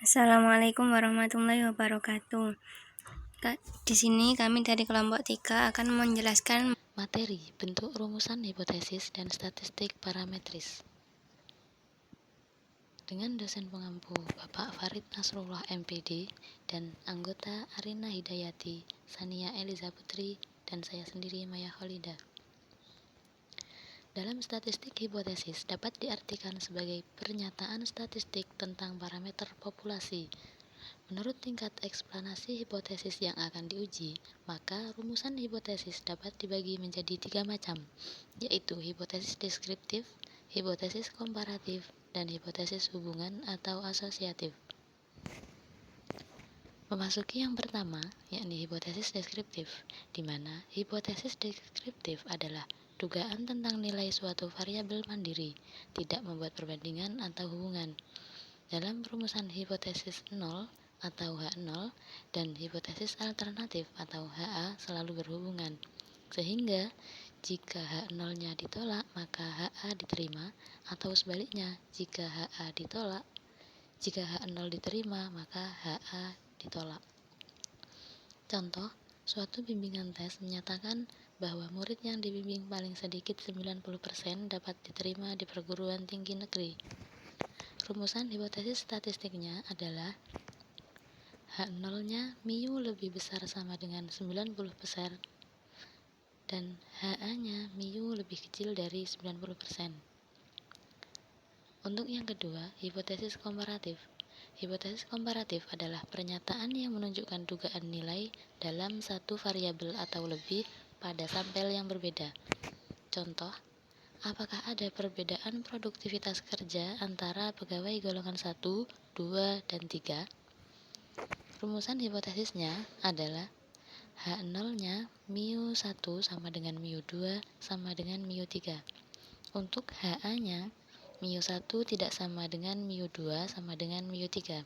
Assalamualaikum warahmatullahi wabarakatuh. Di sini kami dari kelompok 3 akan menjelaskan materi, bentuk rumusan hipotesis dan statistik parametris. Dengan dosen pengampu Bapak Farid Nasrullah MPD dan anggota Arina Hidayati, Sania Eliza Putri, dan saya sendiri Maya Kholida. Dalam statistik hipotesis dapat diartikan sebagai pernyataan statistik tentang parameter populasi. Menurut tingkat eksplanasi hipotesis yang akan diuji, maka rumusan hipotesis dapat dibagi menjadi 3 macam, yaitu hipotesis deskriptif, hipotesis komparatif, dan hipotesis hubungan atau asosiatif. Memasuki yang pertama, yakni hipotesis deskriptif, di mana hipotesis deskriptif adalah dugaan tentang nilai suatu variabel mandiri, tidak membuat perbandingan atau hubungan. Dalam rumusan hipotesis 0 atau H0 dan hipotesis alternatif atau HA selalu berhubungan, sehingga jika H0-nya ditolak maka HA diterima, atau sebaliknya jika H0 diterima maka HA ditolak. Contoh, suatu bimbingan tes menyatakan bahwa murid yang dibimbing paling sedikit 90% dapat diterima di perguruan tinggi negeri. Rumusan hipotesis statistiknya adalah H0-nya mu lebih besar sama dengan 90% dan HA-nya mu lebih kecil dari 90%. Untuk yang kedua, hipotesis komparatif. Hipotesis komparatif adalah pernyataan yang menunjukkan dugaan nilai dalam satu variabel atau lebih pada sampel yang berbeda. Contoh, apakah ada perbedaan produktivitas kerja antara pegawai golongan 1, 2, dan 3? Rumusan hipotesisnya adalah H0-nya mu1 sama dengan mu2 sama dengan mu3. Untuk HA-nya, mu1 tidak sama dengan mu2 sama dengan mu3.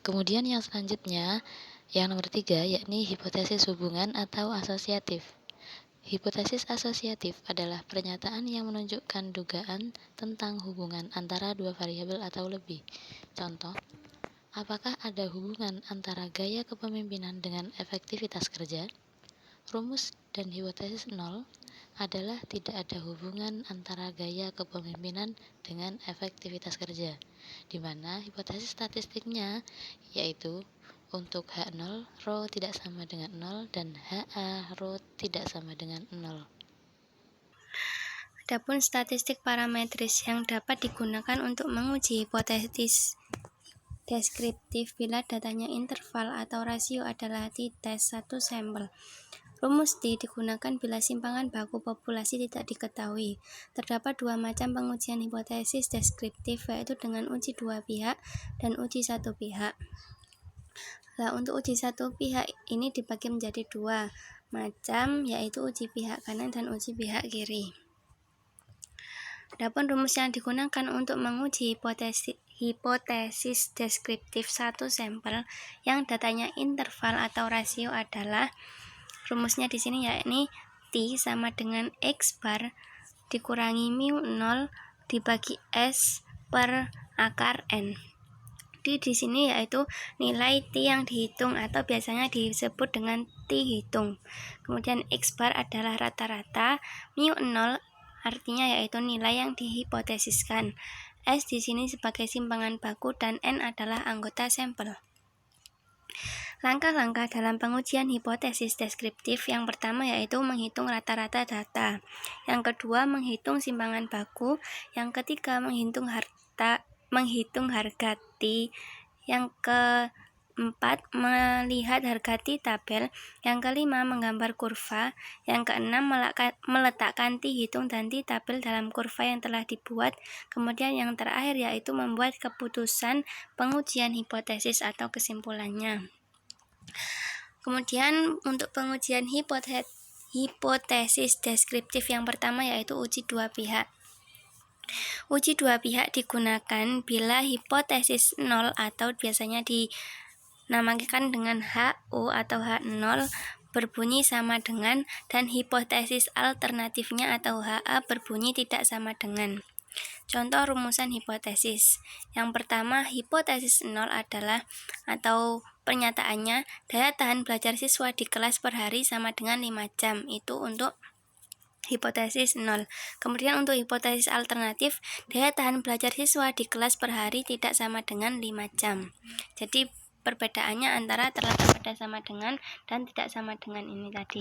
Kemudian yang selanjutnya, yang nomor 3, yakni hipotesis hubungan atau asosiatif. Hipotesis asosiatif adalah pernyataan yang menunjukkan dugaan tentang hubungan antara dua variabel atau lebih. Contoh, apakah ada hubungan antara gaya kepemimpinan dengan efektivitas kerja? Rumus dan hipotesis 0 adalah tidak ada hubungan antara gaya kepemimpinan dengan efektivitas kerja, di mana hipotesis statistiknya yaitu untuk H0 rho tidak sama dengan 0 dan HA rho tidak sama dengan 0. Adapun statistik parametris yang dapat digunakan untuk menguji hipotesis deskriptif bila datanya interval atau rasio adalah t-test satu sampel. Rumus T digunakan bila simpangan baku populasi tidak diketahui. Terdapat dua macam pengujian hipotesis deskriptif, yaitu dengan uji dua pihak dan uji satu pihak. Nah, untuk uji satu pihak ini dibagi menjadi dua macam, yaitu uji pihak kanan dan uji pihak kiri. Adapun rumus yang digunakan untuk menguji hipotesis deskriptif satu sampel yang datanya interval atau rasio adalah rumusnya di sini, yakni T sama dengan X bar dikurangi mu0 dibagi S per akar N. Di sini yaitu nilai T yang dihitung atau biasanya disebut dengan T hitung. Kemudian X bar adalah rata-rata, mu0 artinya yaitu nilai yang dihipotesiskan. S di sini sebagai simpangan baku dan N adalah anggota sampel. Langkah-langkah dalam pengujian hipotesis deskriptif yang pertama yaitu menghitung rata-rata data. Yang kedua menghitung simpangan baku. Yang ketiga menghitung harga T. Yang keempat melihat harga T tabel. Yang kelima menggambar kurva. Yang keenam meletakkan T hitung dan T tabel dalam kurva yang telah dibuat. Kemudian yang terakhir yaitu membuat keputusan pengujian hipotesis atau kesimpulannya. Kemudian untuk pengujian hipotesis deskriptif yang pertama yaitu uji dua pihak. Uji dua pihak digunakan bila hipotesis 0 atau biasanya dinamakan dengan HO atau H0 berbunyi sama dengan dan hipotesis alternatifnya atau HA berbunyi tidak sama dengan. Contoh rumusan hipotesis. Yang pertama, hipotesis 0 adalah atau pernyataannya daya tahan belajar siswa di kelas per hari sama dengan 5 jam. Itu untuk hipotesis 0. Kemudian untuk hipotesis alternatif, daya tahan belajar siswa di kelas per hari tidak sama dengan 5 jam. Jadi perbedaannya antara terletak pada sama dengan dan tidak sama dengan ini tadi.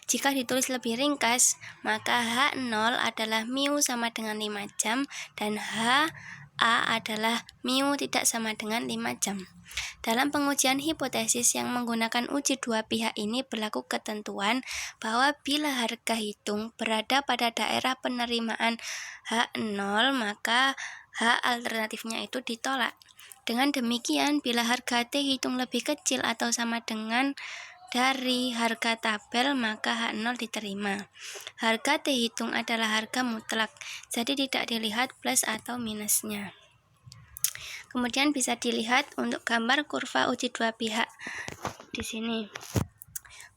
Jika ditulis lebih ringkas, maka H0 adalah mu sama dengan 5 jam dan HA adalah mu tidak sama dengan 5 jam. Dalam pengujian hipotesis yang menggunakan uji dua pihak ini berlaku ketentuan bahwa bila harga hitung berada pada daerah penerimaan H0, maka H alternatifnya itu ditolak. Dengan demikian, bila harga T hitung lebih kecil atau sama dengan dari harga tabel, maka H0 diterima. Harga T hitung adalah harga mutlak, jadi tidak dilihat plus atau minusnya. Kemudian bisa dilihat untuk gambar kurva uji dua pihak di sini,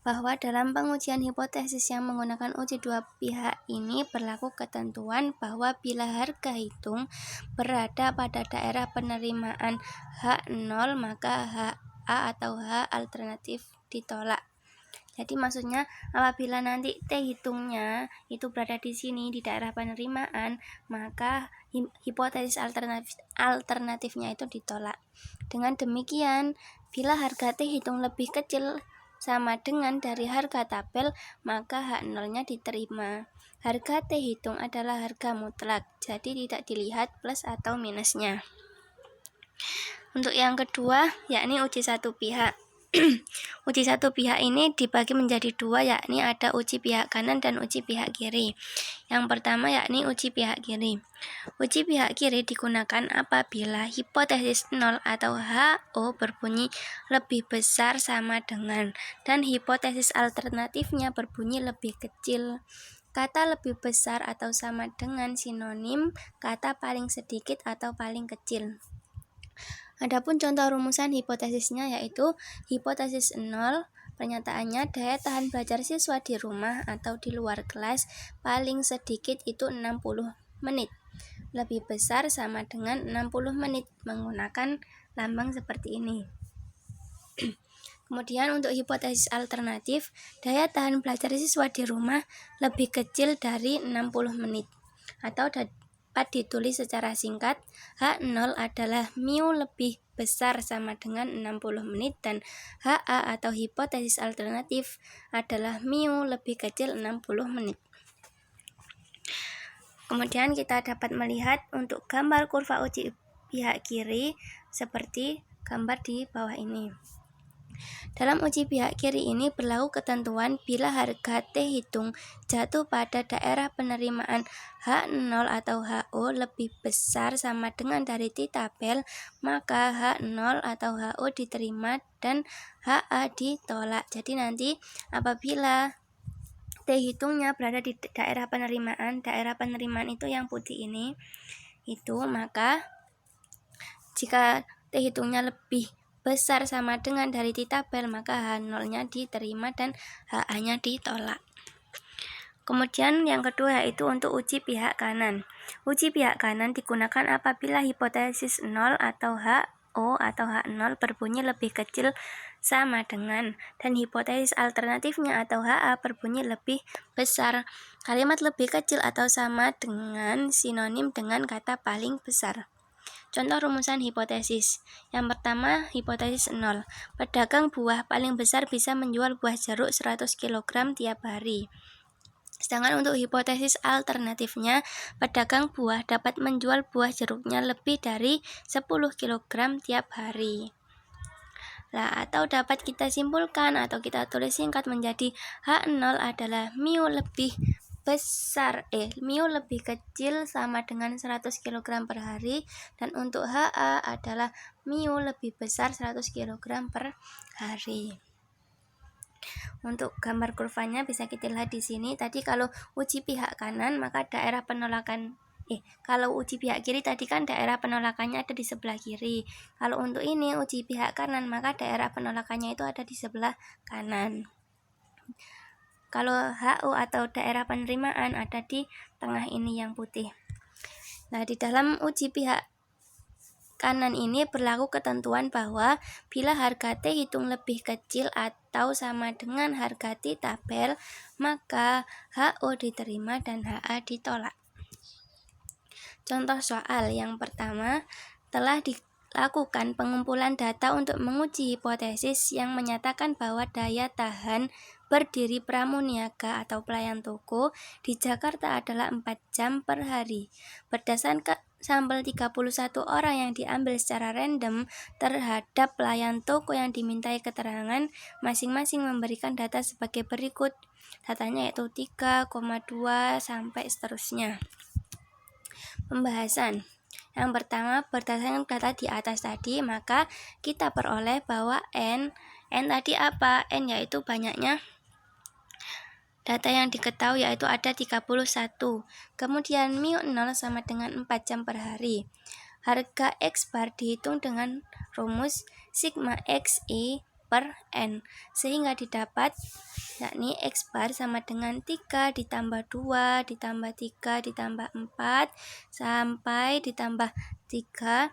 bahwa dalam pengujian hipotesis yang menggunakan uji dua pihak ini berlaku ketentuan bahwa bila harga hitung berada pada daerah penerimaan H0, maka HA atau H alternatif ditolak. Jadi maksudnya apabila nanti T hitungnya itu berada di sini di daerah penerimaan, maka hipotesis alternatifnya itu ditolak. Dengan demikian, bila harga T hitung lebih kecil sama dengan dari harga tabel, maka H0-nya diterima. Harga T hitung adalah harga mutlak, jadi tidak dilihat plus atau minusnya. Untuk yang kedua, yakni uji satu pihak. Uji satu pihak ini dibagi menjadi dua, yakni ada uji pihak kanan dan uji pihak kiri. Yang pertama yakni uji pihak kiri. Uji pihak kiri digunakan apabila hipotesis 0 atau HO berbunyi lebih besar sama dengan dan hipotesis alternatifnya berbunyi lebih kecil. Kata lebih besar atau sama dengan sinonim kata paling sedikit atau paling kecil. Adapun contoh rumusan hipotesisnya yaitu hipotesis 0, pernyataannya daya tahan belajar siswa di rumah atau di luar kelas paling sedikit itu 60 menit. Lebih besar sama dengan 60 menit menggunakan lambang seperti ini. Kemudian untuk hipotesis alternatif, daya tahan belajar siswa di rumah lebih kecil dari 60 menit atau dapat ditulis secara singkat, H0 adalah mu lebih besar sama dengan 60 menit dan HA atau hipotesis alternatif adalah mu lebih kecil 60 menit. Kemudian kita dapat melihat untuk gambar kurva uji pihak kiri seperti gambar di bawah ini. Dalam uji pihak kiri ini berlaku ketentuan bila harga T hitung jatuh pada daerah penerimaan H0 atau HO lebih besar sama dengan dari T tabel, maka H0 atau HO diterima dan HA ditolak. Jadi nanti apabila T hitungnya berada di daerah penerimaan itu yang putih ini, itu maka jika T hitungnya lebih besar sama dengan dari T tabel, maka H0-nya diterima dan HA-nya ditolak. Kemudian yang kedua yaitu untuk uji pihak kanan. Uji pihak kanan digunakan apabila hipotesis 0 atau HO atau H0 berbunyi lebih kecil sama dengan dan hipotesis alternatifnya atau HA berbunyi lebih besar. Kalimat lebih kecil atau sama dengan sinonim dengan kata paling besar. Contoh rumusan hipotesis. Yang pertama, hipotesis 0. Pedagang buah paling besar bisa menjual buah jeruk 100 kg tiap hari. Sedangkan untuk hipotesis alternatifnya, pedagang buah dapat menjual buah jeruknya lebih dari 10 kg tiap hari. Atau dapat kita simpulkan atau kita tulis singkat menjadi H0 adalah mu lebih kecil sama dengan 100 kg per hari dan untuk HA adalah mu lebih besar 100 kg per hari. Untuk gambar kurvanya bisa kita lihat di sini. Tadi kalau uji pihak kanan maka daerah penolakan kalau uji pihak kiri tadi kan daerah penolakannya ada di sebelah kiri. Kalau untuk ini uji pihak kanan maka daerah penolakannya itu ada di sebelah kanan. Kalau HO atau daerah penerimaan ada di tengah ini yang putih. Nah, di dalam uji pihak kanan ini berlaku ketentuan bahwa bila harga T hitung lebih kecil atau sama dengan harga T tabel, maka HO diterima dan HA ditolak. Contoh soal yang pertama, telah dilakukan pengumpulan data untuk menguji hipotesis yang menyatakan bahwa daya tahan berdiri pramuniaga atau pelayan toko di Jakarta adalah 4 jam per hari. Berdasarkan sampel 31 orang yang diambil secara random terhadap pelayan toko yang dimintai keterangan, masing-masing memberikan data sebagai berikut. Datanya yaitu 3,2 sampai seterusnya. Pembahasan. Yang pertama, berdasarkan data di atas tadi, maka kita peroleh bahwa N tadi apa? N yaitu banyaknya data yang diketahui, yaitu ada 31. Kemudian mu 0 sama dengan 4 jam per hari. Harga X bar dihitung dengan rumus sigma XI per N, sehingga didapat yakni X bar sama dengan 3 ditambah 2 ditambah 3 ditambah 4 sampai ditambah 3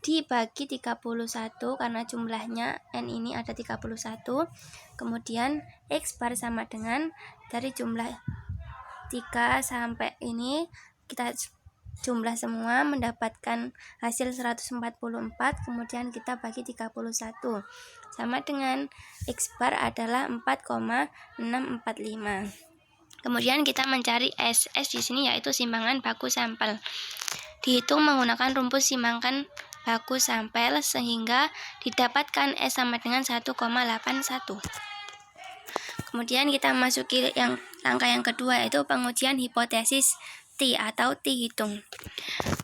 dibagi 31 karena jumlahnya N ini ada 31. Kemudian X bar sama dengan dari jumlah 3 sampai ini kita jumlah semua mendapatkan hasil 144, kemudian kita bagi 31 sama dengan X bar adalah 4,645. Kemudian kita mencari S di sini yaitu simpangan baku sampel. Dihitung menggunakan rumus simpangan baku sampel sehingga didapatkan S sama dengan 1,81. Kemudian kita masuki langkah yang kedua, yaitu pengujian hipotesis T atau T hitung.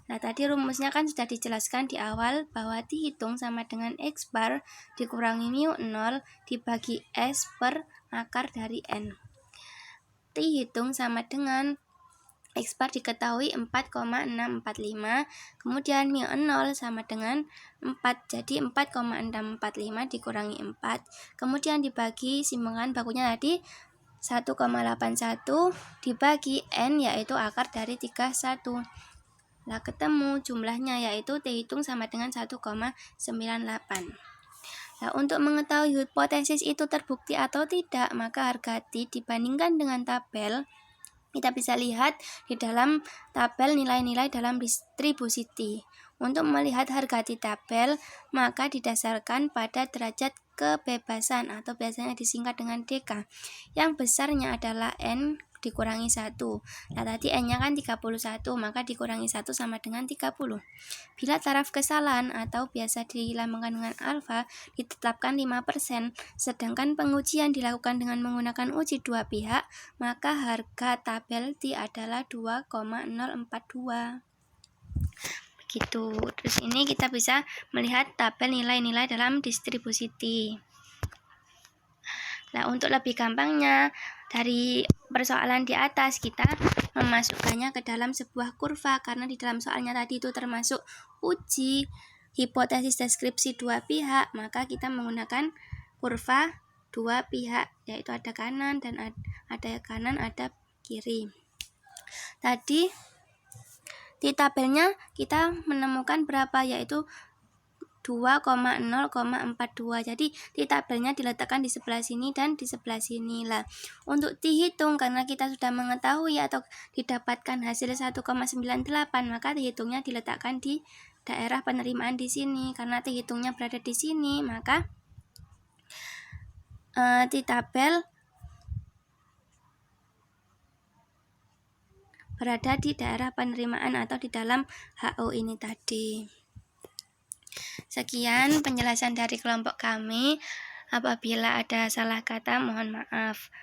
Nah, tadi rumusnya kan sudah dijelaskan di awal bahwa T hitung sama dengan X bar dikurangi mu 0 dibagi S per akar dari N. T hitung sama dengan X bar diketahui 4,645, kemudian mu 0 sama dengan 4, jadi 4,645 dikurangi 4, kemudian dibagi simpangan bakunya tadi 1,81 dibagi N yaitu akar dari 31. Nah, ketemu jumlahnya yaitu T hitung sama dengan 1,98. Nah, untuk mengetahui hipotesis itu terbukti atau tidak, maka harga T dibandingkan dengan tabel, kita bisa lihat di dalam tabel nilai-nilai dalam distribusi T. Untuk melihat harga T tabel, maka didasarkan pada derajat kebebasan atau biasanya disingkat dengan DK. Yang besarnya adalah N dikurangi 1. Nah, tadi N-nya kan 31, maka dikurangi 1 sama dengan 30. Bila taraf kesalahan atau biasa dilambangkan dengan alfa ditetapkan 5%, sedangkan pengujian dilakukan dengan menggunakan uji dua pihak, maka harga tabel T adalah 2,042. Begitu. Terus ini kita bisa melihat tabel nilai-nilai dalam distribusi T. Nah, untuk lebih gampangnya, dari persoalan di atas kita memasukkannya ke dalam sebuah kurva, karena di dalam soalnya tadi itu termasuk uji hipotesis deskripsi dua pihak, maka kita menggunakan kurva dua pihak, yaitu ada kanan dan ada kanan, ada kiri. Tadi di tabelnya kita menemukan berapa, yaitu 2,042. Jadi di tabelnya diletakkan di sebelah sini dan di sebelah sini lah. Untuk dihitung karena kita sudah mengetahui atau didapatkan hasil 1,98, maka dihitungnya diletakkan di daerah penerimaan di sini. Karena dihitungnya berada di sini, maka di tabel berada di daerah penerimaan atau di dalam HO ini tadi. Sekian penjelasan dari kelompok kami. Apabila ada salah kata, mohon maaf.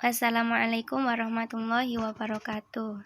Wassalamualaikum warahmatullahi wabarakatuh.